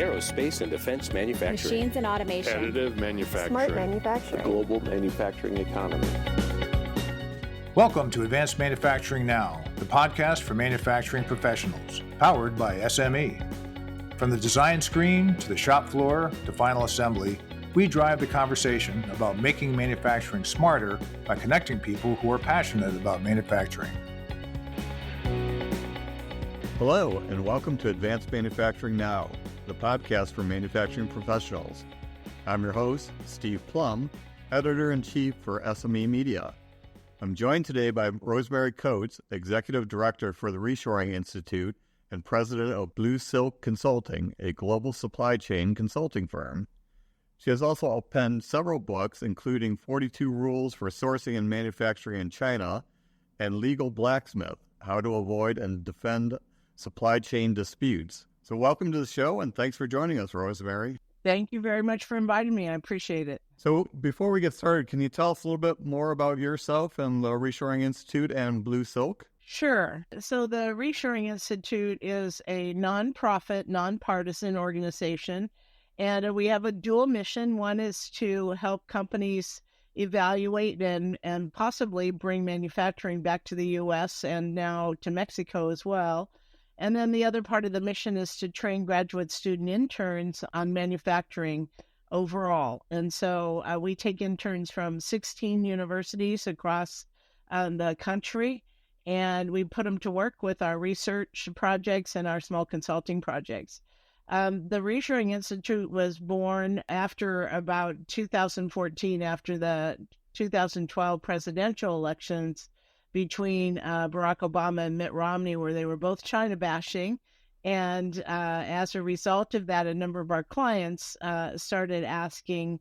aerospace and defense manufacturing, machines and automation, additive manufacturing, smart manufacturing, global manufacturing economy. Welcome to Advanced Manufacturing Now, the podcast for manufacturing professionals, powered by SME. From the design screen to the shop floor to final assembly, we drive the conversation about making manufacturing smarter by connecting people who are passionate about manufacturing. Hello, and welcome to Advanced Manufacturing Now, the podcast for manufacturing professionals. I'm your host, Steve Plumb, Editor-in-Chief for SME Media. I'm joined today by Rosemary Coates, Executive Director for the Reshoring Institute and President of Blue Silk Consulting, a global supply chain consulting firm. She has also penned several books, including 42 Rules for Sourcing and Manufacturing in China and Legal Blacksmith, How to Avoid and Defend Supply Chain Disputes. So welcome to the show, and thanks for joining us, Rosemary. Thank you very much for inviting me. I appreciate it. So before we get started, can you tell us a little bit more about yourself and the Reshoring Institute and Blue Silk? Sure. So the Reshoring Institute is a nonprofit, nonpartisan organization, and we have a dual mission. One is to help companies evaluate and possibly bring manufacturing back to the U.S. and now to Mexico as well. And then the other part of the mission is to train graduate student interns on manufacturing overall. And so we take interns from 16 universities across the country, and we put them to work with our research projects and our small consulting projects. The Reshoring Institute was born after about 2014, after the 2012 presidential elections between Barack Obama and Mitt Romney, where they were both China bashing. And as a result of that, a number of our clients started asking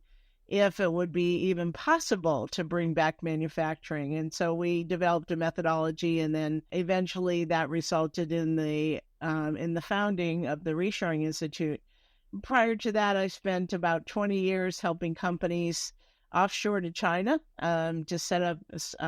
if it would be even possible to bring back manufacturing. And so we developed a methodology, and then eventually that resulted in the founding of the Reshoring Institute. Prior to that, I spent about 20 years helping companies offshore to China to set up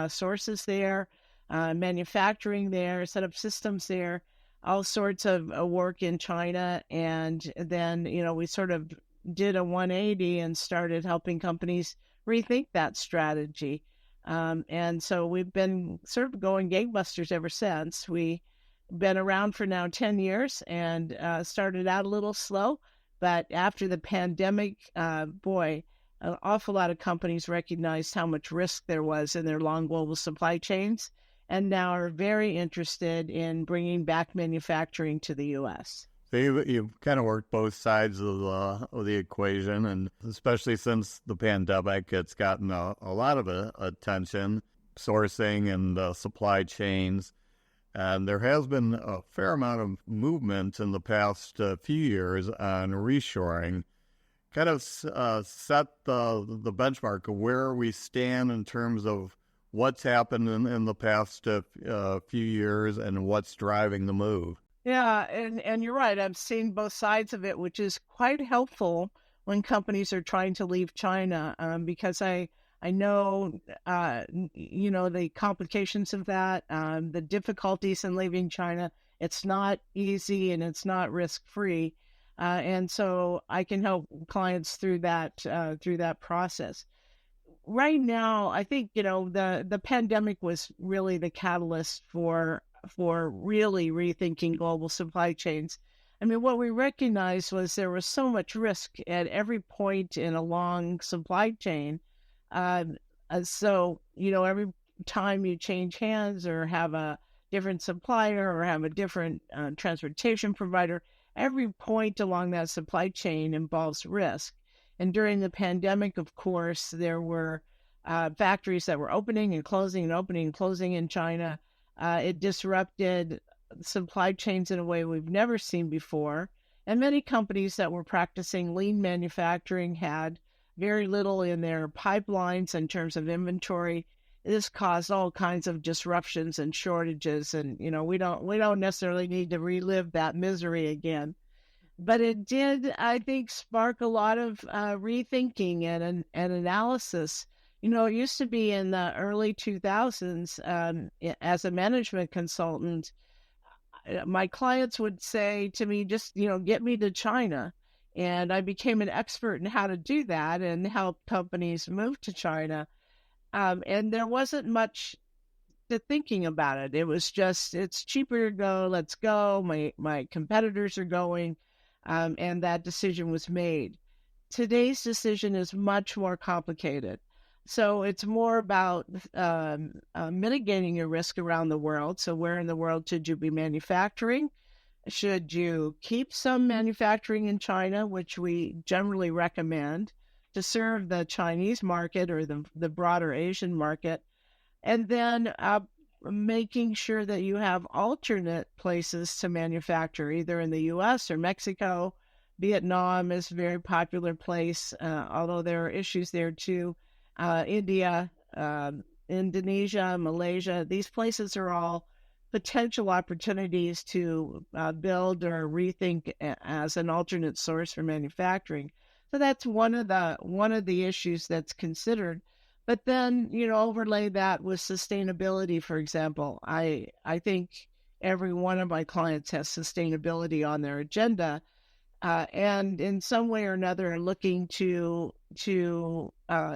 sources there, manufacturing there, set up systems there, all sorts of work in China. And then, we sort of did a 180 and started helping companies rethink that strategy. And so we've been sort of going gangbusters ever since. We've been around for now 10 years and started out a little slow. But after the pandemic, an awful lot of companies recognized how much risk there was in their long global supply chains, and now are very interested in bringing back manufacturing to the U.S. So you've kind of worked both sides of the equation, and especially since the pandemic, it's gotten a lot of attention, sourcing and supply chains. And there has been a fair amount of movement in the past few years on reshoring. Kind of set the benchmark of where we stand in terms of what's happened in the past few years and what's driving the move. Yeah, and you're right. I've seen both sides of it, which is quite helpful when companies are trying to leave China, because I know, the complications of that, the difficulties in leaving China. It's not easy and it's not risk-free. And so I can help clients through that process. Right now, I think, the pandemic was really the catalyst for really rethinking global supply chains. I mean, what we recognized was there was so much risk at every point in a long supply chain. So, every time you change hands or have a different supplier or have a different transportation provider, every point along that supply chain involves risk. And during the pandemic, of course, there were factories that were opening and closing in China. It disrupted supply chains in a way we've never seen before. And many companies that were practicing lean manufacturing had very little in their pipelines in terms of inventory. This caused all kinds of disruptions and shortages, and we don't necessarily need to relive that misery again. But it did, I think, spark a lot of rethinking and analysis. It used to be in the early 2000s, as a management consultant, my clients would say to me, just get me to China. And I became an expert in how to do that and help companies move to China. And there wasn't much to thinking about it. It was just, it's cheaper to go, let's go. My competitors are going. And that decision was made. Today's decision is much more complicated. So it's more about mitigating your risk around the world. So where in the world should you be manufacturing? Should you keep some manufacturing in China, which we generally recommend to serve the Chinese market or the broader Asian market? And then making sure that you have alternate places to manufacture, either in the U.S. or Mexico. Vietnam is a very popular place, although there are issues there too. India, Indonesia, Malaysia, these places are all potential opportunities to build or rethink as an alternate source for manufacturing. So that's one of the issues that's considered. But then, overlay that with sustainability, for example. I think every one of my clients has sustainability on their agenda, and in some way or another are looking to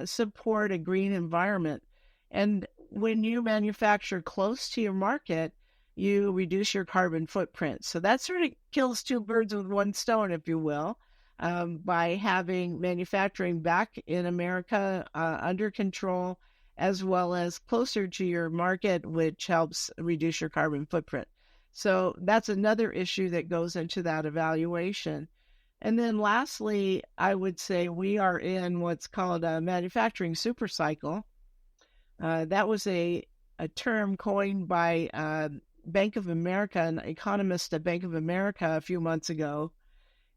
support a green environment. And when you manufacture close to your market, you reduce your carbon footprint. So that sort of kills two birds with one stone, if you will. By having manufacturing back in America under control, as well as closer to your market, which helps reduce your carbon footprint. So that's another issue that goes into that evaluation. And then lastly, I would say we are in what's called a manufacturing supercycle. That was a term coined by Bank of America, an economist at Bank of America a few months ago.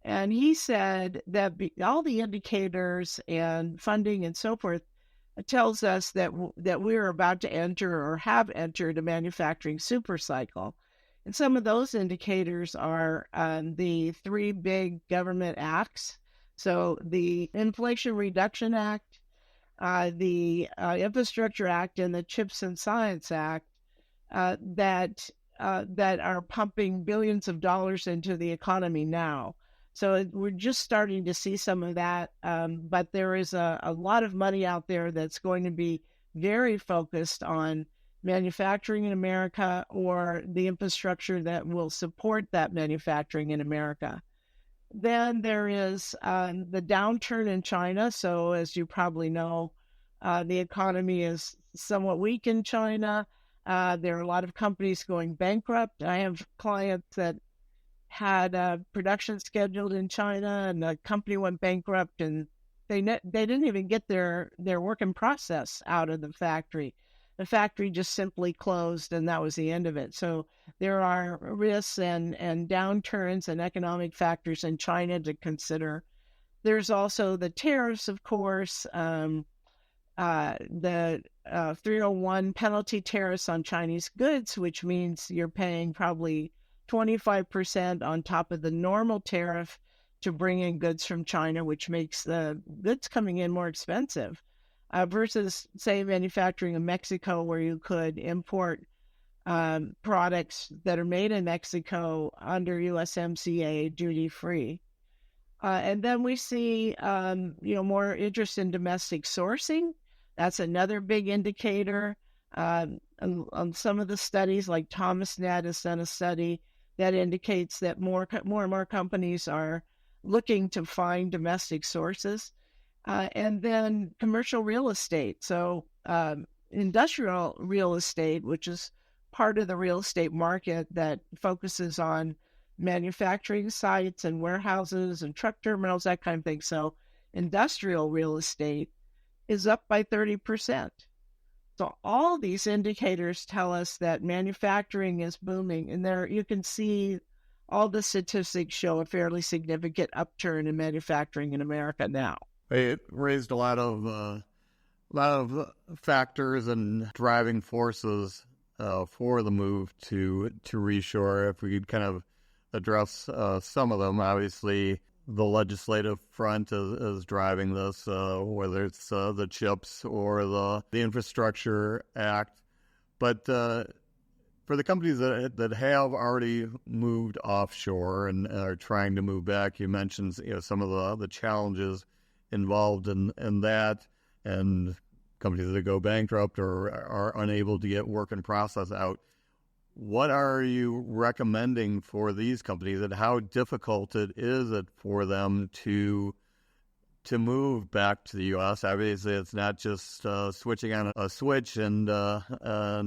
And he said that all the indicators and funding and so forth tells us that we're about to enter or have entered a manufacturing supercycle. And some of those indicators are the three big government acts. So the Inflation Reduction Act, the Infrastructure Act, and the CHIPS and Science Act that are pumping billions of dollars into the economy now. So we're just starting to see some of that, but there is a lot of money out there that's going to be very focused on manufacturing in America or the infrastructure that will support that manufacturing in America. Then there is the downturn in China. So as you probably know, the economy is somewhat weak in China. There are a lot of companies going bankrupt. I have clients that had production scheduled in China, and the company went bankrupt, and they didn't even get their work in process out of the factory. The factory just simply closed, and that was the end of it. So there are risks and downturns and economic factors in China to consider. There's also the tariffs, of course, the 301 penalty tariffs on Chinese goods, which means you're paying probably 25% on top of the normal tariff to bring in goods from China, which makes the goods coming in more expensive, versus, say, manufacturing in Mexico, where you could import products that are made in Mexico under USMCA duty-free. And then we see, more interest in domestic sourcing. That's another big indicator. On some of the studies, like ThomasNet has done a study that indicates that more and more companies are looking to find domestic sources. And then commercial real estate. So industrial real estate, which is part of the real estate market that focuses on manufacturing sites and warehouses and truck terminals, that kind of thing. So industrial real estate is up by 30%. So all these indicators tell us that manufacturing is booming, and there you can see all the statistics show a fairly significant upturn in manufacturing in America now. It raised a lot of factors and driving forces for the move to reshore. If we could kind of address some of them, obviously the legislative front is driving this, whether it's the CHIPS or the Infrastructure Act. But For the companies that have already moved offshore and are trying to move back, you mentioned some of the challenges involved in that, and companies that go bankrupt or are unable to get work in process out. What are you recommending for these companies, and how difficult is it for them to move back to the U.S.? Obviously, it's not just switching on a switch and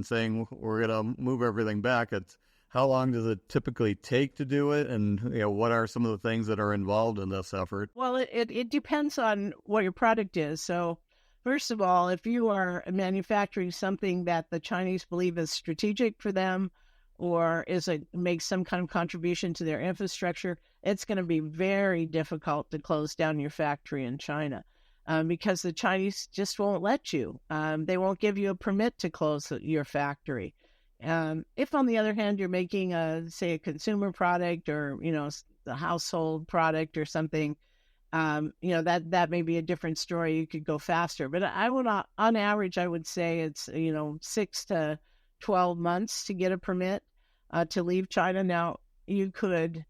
saying we're going to move everything back. It's how long does it typically take to do it, and what are some of the things that are involved in this effort? Well, it depends on what your product is. So, first of all, if you are manufacturing something that the Chinese believe is strategic for them, or makes some kind of contribution to their infrastructure, it's going to be very difficult to close down your factory in China because the Chinese just won't let you. They won't give you a permit to close your factory. If, on the other hand, you're making say a consumer product or the household product or something, that may be a different story. You could go faster, but I would on average I would say it's 6 to 12 months to get a permit to leave China. Now, you could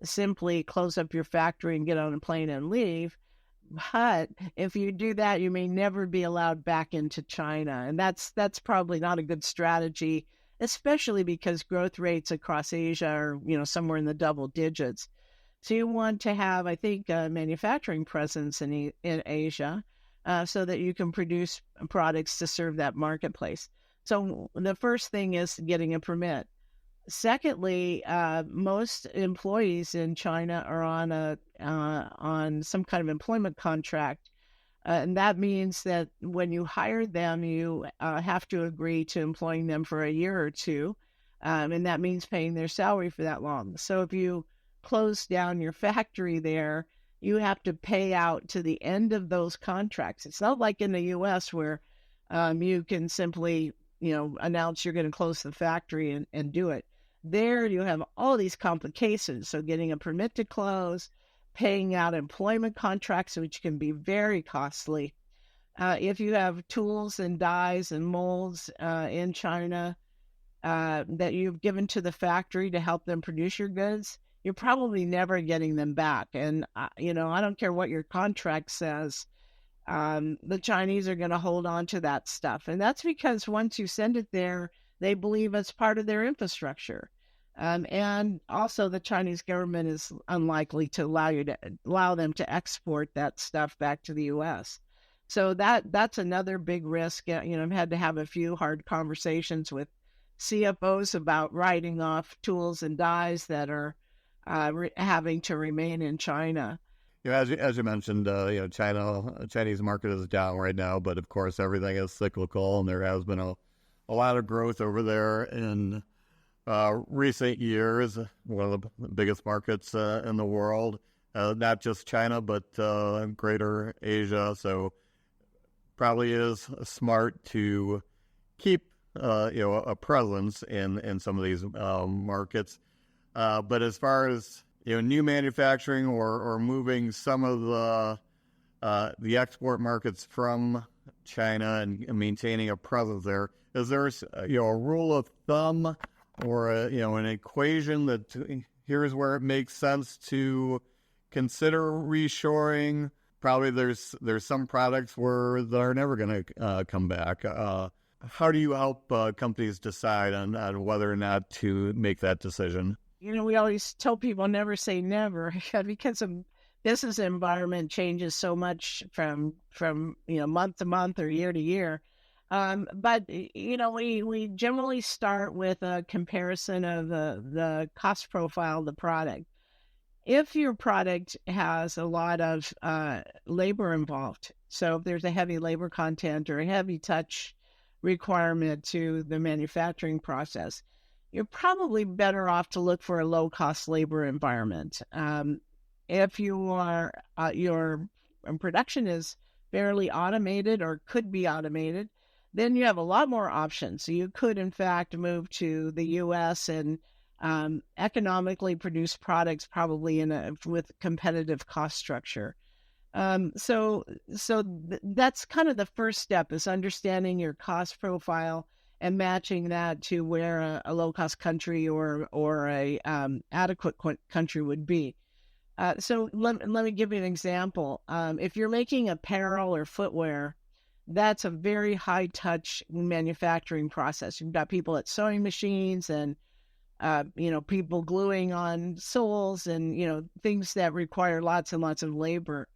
simply close up your factory and get on a plane and leave, but if you do that, you may never be allowed back into China, and that's probably not a good strategy, especially because growth rates across Asia are somewhere in the double digits. So you want to have, I think, a manufacturing presence in Asia so that you can produce products to serve that marketplace. So the first thing is getting a permit. Secondly, most employees in China are on some kind of employment contract, and that means that when you hire them, you have to agree to employing them for a year or two, and that means paying their salary for that long. So if you close down your factory there, you have to pay out to the end of those contracts. It's not like in the U.S. where you can simply announce you're going to close the factory and do it. There you have all these complications. So getting a permit to close, paying out employment contracts, which can be very costly. If you have tools and dies and molds in China that you've given to the factory to help them produce your goods, you're probably never getting them back. And, I don't care what your contract says, the Chinese are going to hold on to that stuff. And that's because once you send it there, they believe it's part of their infrastructure. And also the Chinese government is unlikely to allow them to export that stuff back to the U.S. So that's another big risk. I've had to have a few hard conversations with CFOs about writing off tools and dies that are having to remain in China. As you mentioned, Chinese market is down right now, but of course everything is cyclical, and there has been a lot of growth over there in recent years. One of the biggest markets in the world, not just China, but greater Asia. So probably is smart to keep a presence in some of these markets. But as far as new manufacturing or moving some of the export markets from China and maintaining a presence there, is there a rule of thumb or an equation that here's where it makes sense to consider reshoring? Probably there's some products where they're never going to come back. How do you help companies decide on whether or not to make that decision? We always tell people never say never because the business environment changes so much from month to month or year to year. But we generally start with a comparison of the cost profile of the product. If your product has a lot of labor involved, so if there's a heavy labor content or a heavy touch requirement to the manufacturing process, you're probably better off to look for a low-cost labor environment. If your production is fairly automated or could be automated, then you have a lot more options. So you could, in fact, move to the U.S. and economically produce products probably with competitive cost structure. So that's kind of the first step, is understanding your cost profile and matching that to where a low-cost country or a adequate country would be. So let me give you an example. If you're making apparel or footwear, that's a very high-touch manufacturing process. You've got people at sewing machines and people gluing on soles and, things that require lots and lots of labor.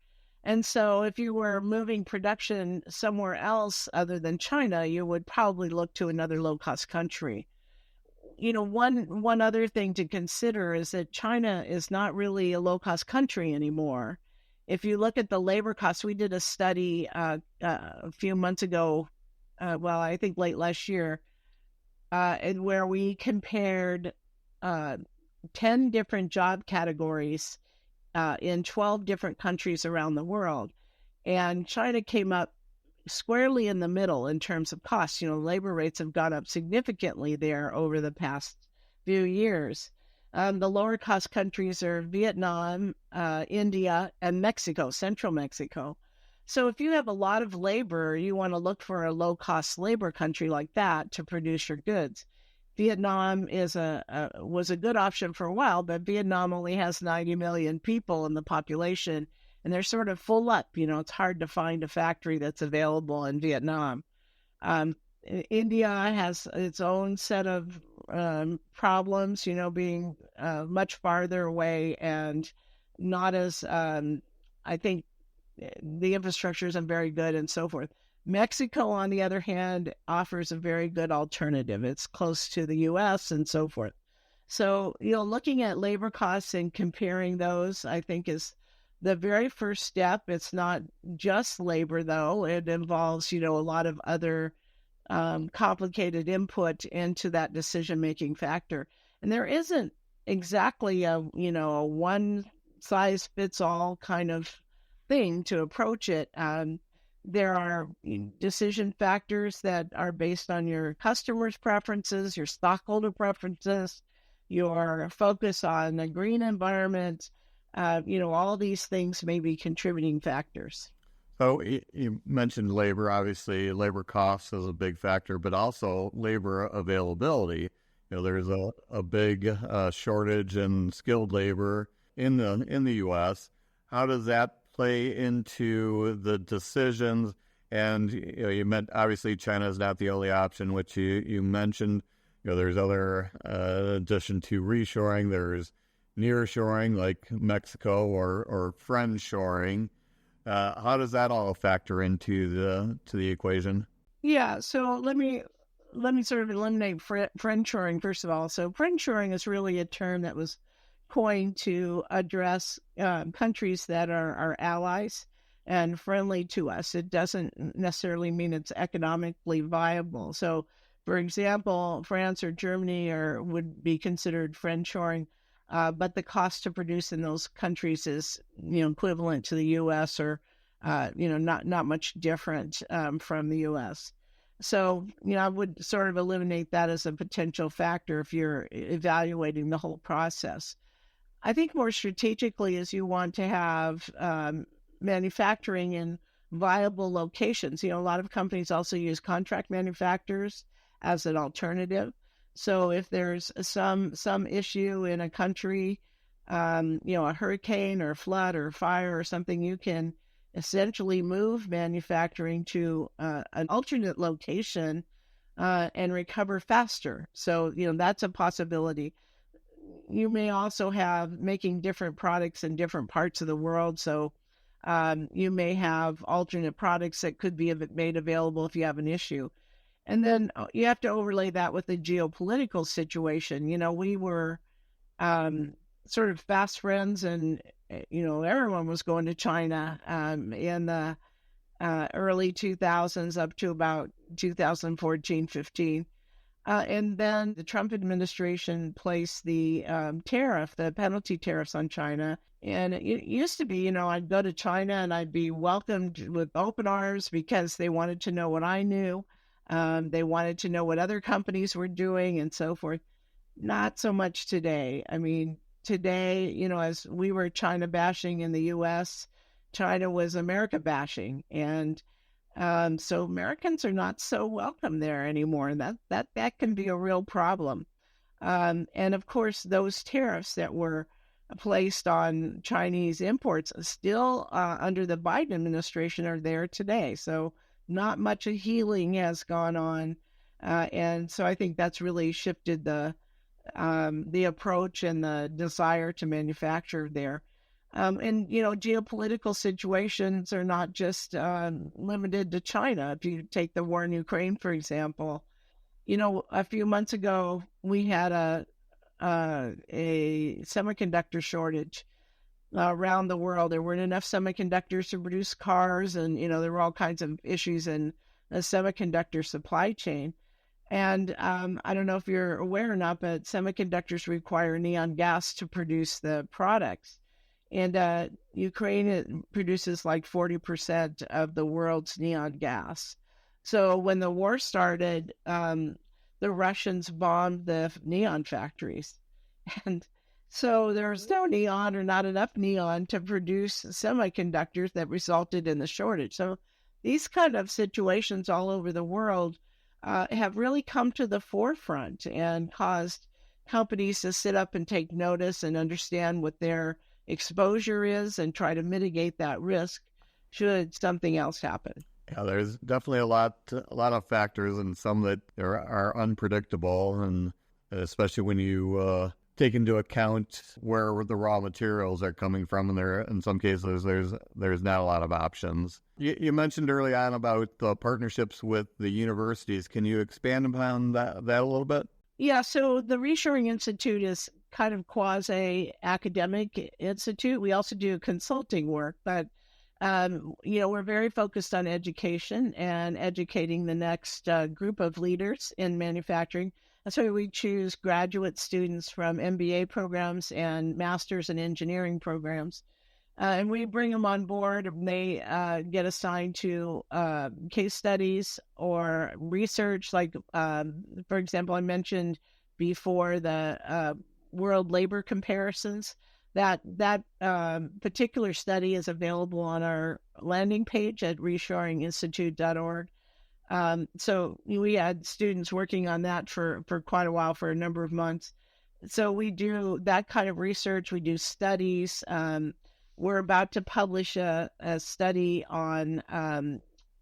And so if you were moving production somewhere else other than China, you would probably look to another low-cost country. One other thing to consider is that China is not really a low-cost country anymore. If you look at the labor costs, we did a study a few months ago, I think late last year, and where we compared 10 different job categories in 12 different countries around the world. And China came up squarely in the middle in terms of costs. Labor rates have gone up significantly there over the past few years. The lower cost countries are Vietnam, India, and Mexico, central Mexico. So if you have a lot of labor, you want to look for a low cost labor country like that to produce your goods. Vietnam was a good option for a while, but Vietnam only has 90 million people in the population, and they're sort of full up. It's hard to find a factory that's available in Vietnam. India has its own set of problems, being much farther away and not as, I think, the infrastructure isn't very good and so forth. Mexico, on the other hand, offers a very good alternative. It's close to the U.S. and so forth. So, looking at labor costs and comparing those, I think, is the very first step. It's not just labor, though. It involves, a lot of other complicated input into that decision-making factor. And there isn't exactly a one-size-fits-all kind of thing to approach it. There are decision factors that are based on your customers' preferences, your stockholder preferences, your focus on a green environment. All these things may be contributing factors. So you mentioned labor. Obviously, labor costs is a big factor, but also labor availability. There's a big shortage in skilled labor in the U.S. How does that play into the decisions? And you meant obviously China is not the only option, which you mentioned. There's other addition to reshoring. There's nearshoring like Mexico or friendshoring. How does that all factor into the equation? Yeah, so let me sort of eliminate friendshoring first of all. So friendshoring is really a term that was coined to address countries that are our allies and friendly to us. It doesn't necessarily mean it's economically viable. So, for example, France or Germany would be considered friendshoring, but the cost to produce in those countries is equivalent to the U.S. or not much different from the U.S. So, I would sort of eliminate that as a potential factor if you're evaluating the whole process. I think more strategically is you want to have manufacturing in viable locations. A lot of companies also use contract manufacturers as an alternative. So if there's some issue in a country, a hurricane or flood or fire or something, you can essentially move manufacturing to an alternate location and recover faster. So, that's a possibility. You may also have making different products in different parts of the world. So you may have alternate products that could be made available if you have an issue. And then you have to overlay that with the geopolitical situation. We were sort of fast friends and, everyone was going to China in the early 2000s up to about 2014, 15. And then the Trump administration placed the penalty tariffs on China. And it used to be, I'd go to China and I'd be welcomed with open arms because they wanted to know what I knew. They wanted to know what other companies were doing and so forth. Not so much today. I mean, today, as we were China bashing in the U.S., China was America bashing. And So Americans are not so welcome there anymore, and that can be a real problem. And of course, those tariffs that were placed on Chinese imports still under the Biden administration are there today. So not much of healing has gone on. And so I think that's really shifted the approach and the desire to manufacture there. And, geopolitical situations are not just limited to China. If you take the war in Ukraine, for example, a few months ago, we had a semiconductor shortage around the world. There weren't enough semiconductors to produce cars, and, there were all kinds of issues in the semiconductor supply chain. And I don't know if you're aware or not, but semiconductors require neon gas to produce the products. And Ukraine produces like 40% of the world's neon gas. So when the war started, the Russians bombed the neon factories. And so there was no neon or not enough neon to produce semiconductors that resulted in the shortage. So these kind of situations all over the world have really come to the forefront and caused companies to sit up and take notice and understand what their exposure is and try to mitigate that risk should something else happen. Yeah, there's definitely a lot of factors, and some that are unpredictable, and especially when you take into account where the raw materials are coming from, and there, in some cases, there's not a lot of options. You mentioned early on about the partnerships with the universities. Can you expand upon that a little bit? Yeah, so the Reshoring Institute is kind of quasi-academic institute. We also do consulting work, but we're very focused on education and educating the next group of leaders in manufacturing. That's why we choose graduate students from MBA programs and master's in engineering programs. And we bring them on board. They get assigned to case studies or research. Like, for example, I mentioned before the world labor comparisons. That particular study is available on our landing page at reshoringinstitute.org. So we had students working on that for quite a while, for a number of months. So we do that kind of research. We do studies. We're about to publish a study on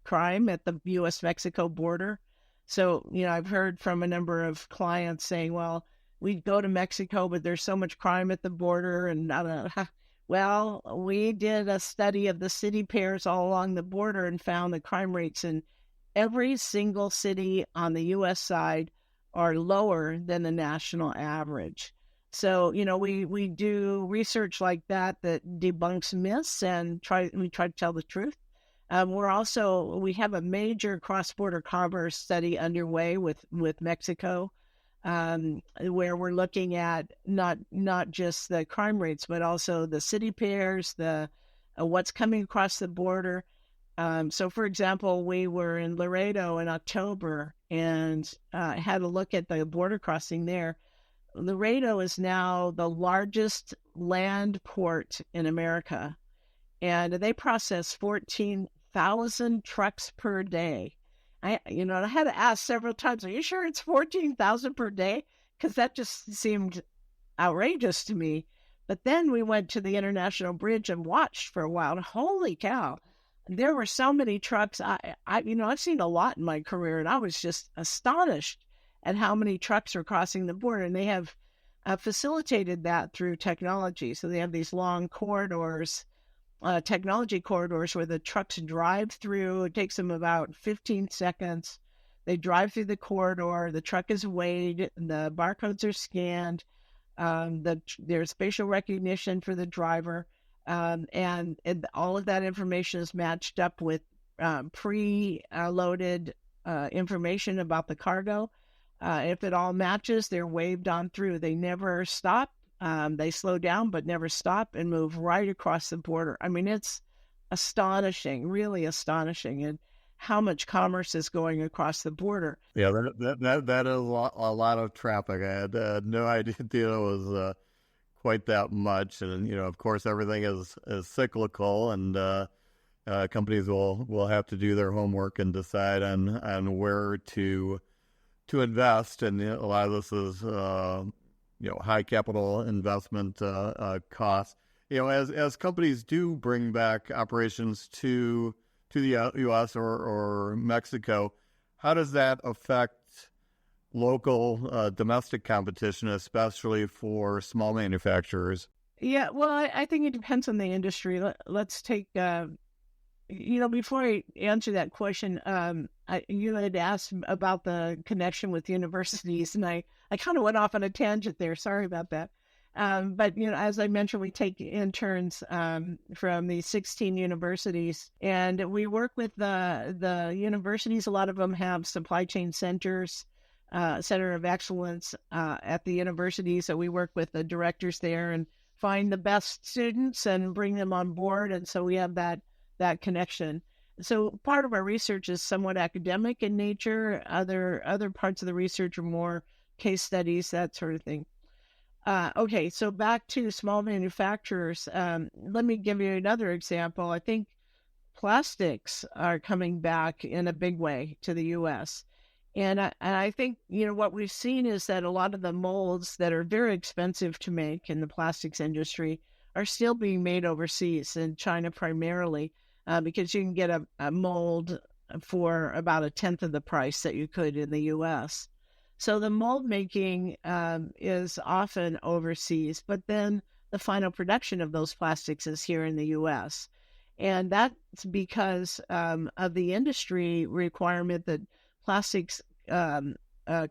crime at the U.S.-Mexico border. So, I've heard from a number of clients saying, well, we go to Mexico, but there's so much crime at the border. And well, we did a study of the city pairs all along the border and found the crime rates in every single city on the U.S. side are lower than the national average. So, we do research like that debunks myths and we try to tell the truth. We have a major cross-border commerce study underway with Mexico, where we're looking at not just the crime rates, but also the city pairs, the what's coming across the border. So, for example, we were in Laredo in October and had a look at the border crossing there. Laredo is now the largest land port in America, and they process 14,000 trucks per day. I had to ask several times, are you sure it's 14,000 per day? Because that just seemed outrageous to me. But then we went to the International Bridge and watched for a while. And holy cow, there were so many trucks. I've seen a lot in my career, and I was just astonished at how many trucks are crossing the border. And they have facilitated that through technology. So they have these long corridors, technology corridors, where the trucks drive through. It takes them about 15 seconds. They drive through the corridor. The truck is weighed. The barcodes are scanned. There's facial recognition for the driver. And all of that information is matched up with pre-loaded information about the cargo. If it all matches, they're waved on through. They never stop. They slow down, but never stop, and move right across the border. I mean, it's astonishing, really astonishing, and how much commerce is going across the border. Yeah, that is a lot of traffic. I had no idea it was quite that much. And, of course, everything is cyclical. And, companies will have to do their homework and decide on where to invest, and a lot of this is high capital investment costs. As companies do bring back operations to the U.S. or Mexico, how does that affect local domestic competition, especially for small manufacturers? Yeah, well, I think it depends on the industry. Let's take, before I answer that question, you had asked about the connection with universities, and I kind of went off on a tangent there. Sorry about that. But, as I mentioned, we take interns from the 16 universities, and we work with the universities. A lot of them have supply chain centers, center of excellence at the university. So we work with the directors there and find the best students and bring them on board. And so we have that connection. So part of our research is somewhat academic in nature. Other parts of the research are more case studies, that sort of thing. Okay, so back to small manufacturers. Let me give you another example. I think plastics are coming back in a big way to the U.S. And I think, what we've seen is that a lot of the molds that are very expensive to make in the plastics industry are still being made overseas, in China primarily, because you can get a mold for about 1/10 of the price that you could in the U.S. So the mold making is often overseas, but then the final production of those plastics is here in the U.S. And that's because of the industry requirement that plastics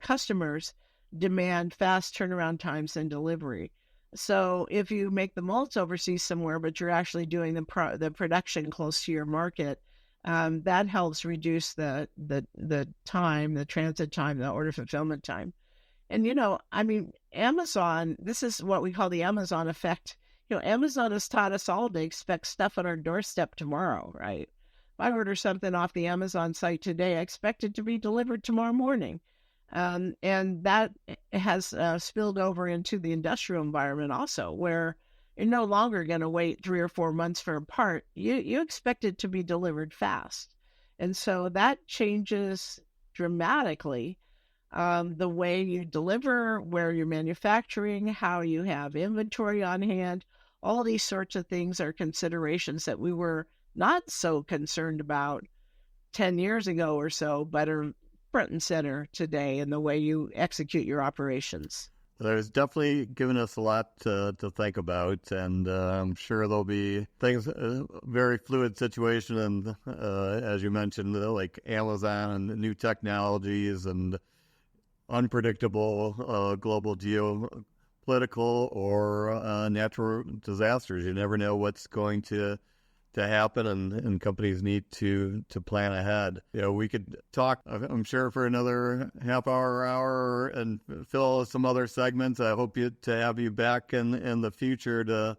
customers demand fast turnaround times and delivery. So if you make the molds overseas somewhere, but you're actually doing the production close to your market, that helps reduce the time, the transit time, the order fulfillment time. And, Amazon, this is what we call the Amazon effect. Amazon has taught us all to expect stuff on our doorstep tomorrow, right? If I order something off the Amazon site today, I expect it to be delivered tomorrow morning. And that has spilled over into the industrial environment also, where you're no longer going to wait 3 or 4 months for a part. You expect it to be delivered fast. And so that changes dramatically the way you deliver, where you're manufacturing, how you have inventory on hand. All these sorts of things are considerations that we were not so concerned about 10 years ago or so, but are front and center today in the way you execute your operations. There's definitely given us a lot to think about, and I'm sure there'll be things, very fluid situation, and as you mentioned, like Amazon and new technologies and unpredictable global geopolitical or natural disasters. You never know what's going to happen, and companies need to plan ahead. We could talk, I'm sure, for another half hour and fill some other segments. I hope to have you back in the future to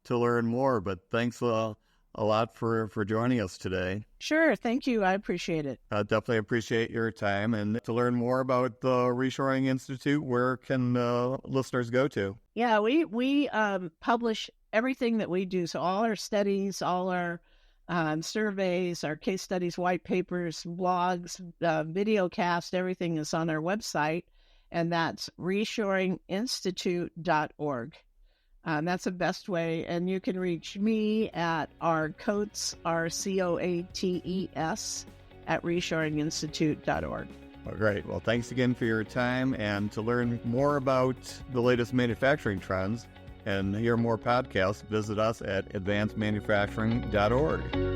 learn more. But thanks a lot for joining us today. Sure, thank you. I appreciate it. I definitely appreciate your time. And to learn more about the Reshoring Institute, where can listeners go to? Yeah, we publish everything that we do. So all our studies, all our surveys, our case studies, white papers, blogs, video cast, everything is on our website, and that's reshoringinstitute.org. That's the best way, and you can reach me at Coates, RCOATES, at reshoringinstitute.org. Well, great. Well, thanks again for your time, and to learn more about the latest manufacturing trends and hear more podcasts, visit us at advancedmanufacturing.org.